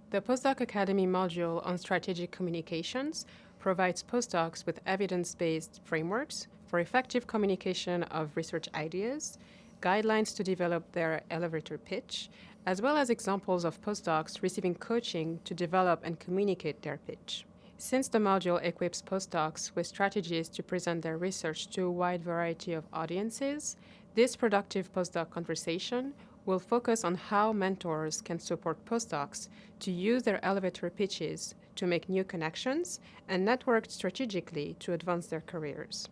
The Postdoc Academy module on strategic communications provides postdocs with evidence-based frameworks for effective communication of research ideas, guidelines to develop their elevator pitch, as well as examples of postdocs receiving coaching to develop and communicate their pitch. Since the module equips postdocs with strategies to present their research to a wide variety of audiences, this Productive Postdoc Conversation will focus on how mentors can support postdocs to use their elevator pitches to make new connections and network strategically to advance their careers.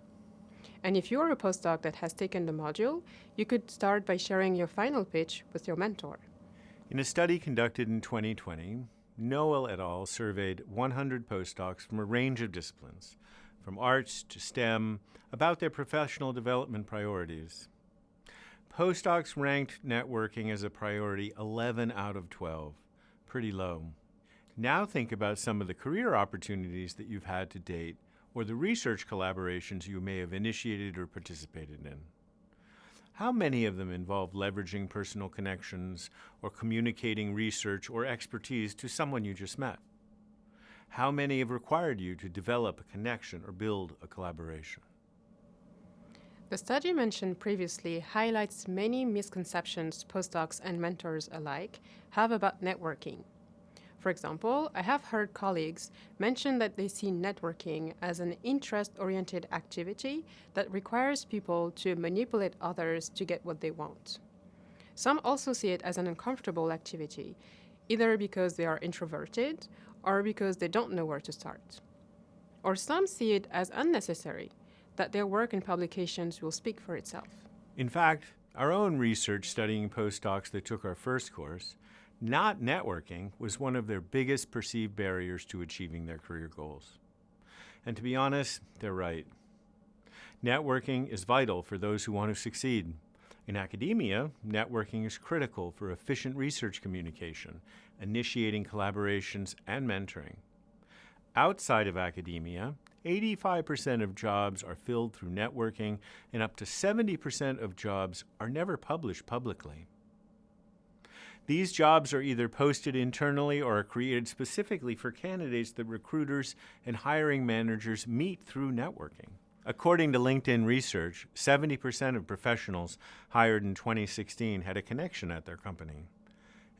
And if you are a postdoc that has taken the module, you could start by sharing your final pitch with your mentor. In a study conducted in 2020, Noel et al. Surveyed 100 postdocs from a range of disciplines, from arts to STEM, about their professional development priorities. Postdocs ranked networking as a priority 11 out of 12, pretty low. Now think about some of the career opportunities that you've had to date, or the research collaborations you may have initiated or participated in. How many of them involve leveraging personal connections or communicating research or expertise to someone you just met? How many have required you to develop a connection or build a collaboration? The study mentioned previously highlights many misconceptions postdocs and mentors alike have about networking. For example, I have heard colleagues mention that they see networking as an interest-oriented activity that requires people to manipulate others to get what they want. Some also see it as an uncomfortable activity, either because they are introverted or because they don't know where to start. Or some see it as unnecessary, that their work and publications will speak for itself. In fact, our own research studying postdocs that took our first course, not networking was one of their biggest perceived barriers to achieving their career goals. And to be honest, they're right. Networking is vital for those who want to succeed. In academia, networking is critical for efficient research communication, initiating collaborations, and mentoring. Outside of academia, 85% of jobs are filled through networking, and up to 70% of jobs are never published publicly. These jobs are either posted internally or are created specifically for candidates that recruiters and hiring managers meet through networking. According to LinkedIn research, 70% of professionals hired in 2016 had a connection at their company,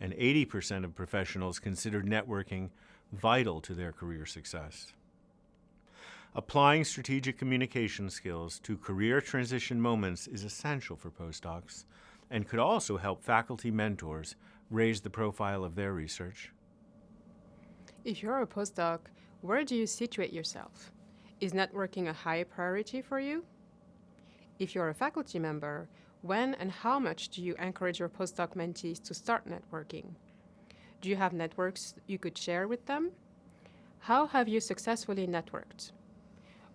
and 80% of professionals considered networking vital to their career success. Applying strategic communication skills to career transition moments is essential for postdocs and could also help faculty mentors raise the profile of their research. If you're a postdoc, where do you situate yourself? Is networking a high priority for you? If you're a faculty member, when and how much do you encourage your postdoc mentees to start networking? Do you have networks you could share with them? How have you successfully networked?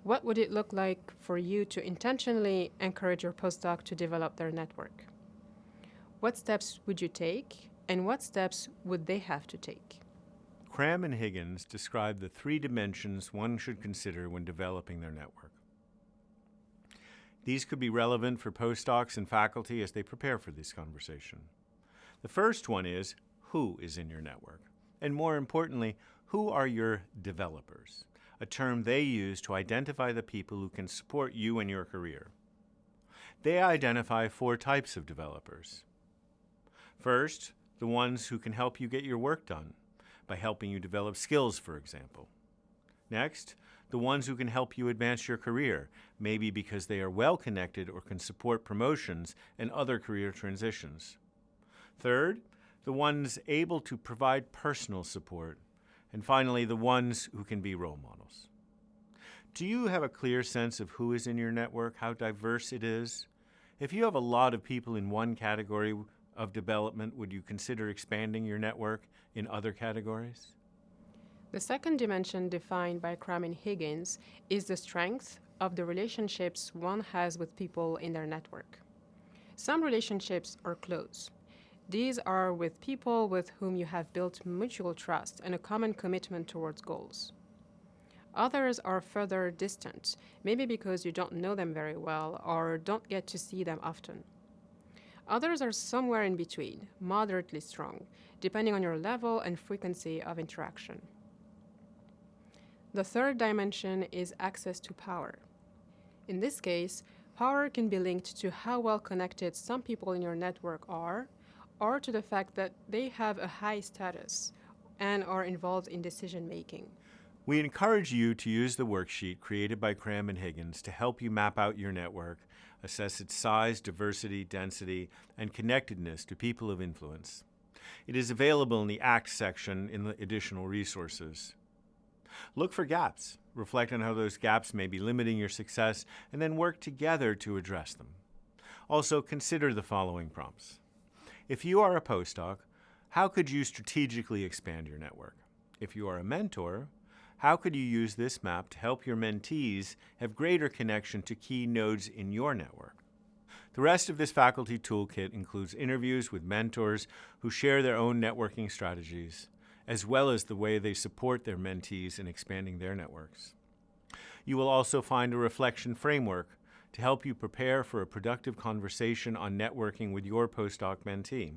What would it look like for you to intentionally encourage your postdoc to develop their network? What steps would you take, and what steps would they have to take? Cram and Higgins describe the 3 dimensions one should consider when developing their network. These could be relevant for postdocs and faculty as they prepare for this conversation. The first one is, who is in your network? And more importantly, who are your developers? A term they use to identify the people who can support you in your career. They identify 4 types of developers. First, the ones who can help you get your work done by helping you develop skills, for example. Next, the ones who can help you advance your career, maybe because they are well connected or can support promotions and other career transitions. Third, the ones able to provide personal support. And finally, the ones who can be role models. Do you have a clear sense of who is in your network, how diverse it is? If you have a lot of people in one category of development, would you consider expanding your network in other categories? The second dimension defined by Cram and Higgins is the strength of the relationships one has with people in their network. Some relationships are close. These are with people with whom you have built mutual trust and a common commitment towards goals. Others are further distant, maybe because you don't know them very well or don't get to see them often. Others are somewhere in between, moderately strong, depending on your level and frequency of interaction. The third dimension is access to power. In this case, power can be linked to how well connected some people in your network are, or to the fact that they have a high status and are involved in decision making. We encourage you to use the worksheet created by Cram and Higgins to help you map out your network, assess its size, diversity, density, and connectedness to people of influence. It is available in the Acts section in the additional resources. Look for gaps, reflect on how those gaps may be limiting your success, and then work together to address them. Also, consider the following prompts. If you are a postdoc, how could you strategically expand your network? If you are a mentor, how could you use this map to help your mentees have greater connection to key nodes in your network? The rest of this faculty toolkit includes interviews with mentors who share their own networking strategies, as well as the way they support their mentees in expanding their networks. You will also find a reflection framework to help you prepare for a productive conversation on networking with your postdoc mentee.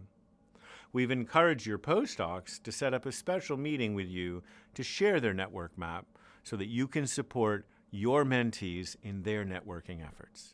We've encouraged your postdocs to set up a special meeting with you to share their network map so that you can support your mentees in their networking efforts.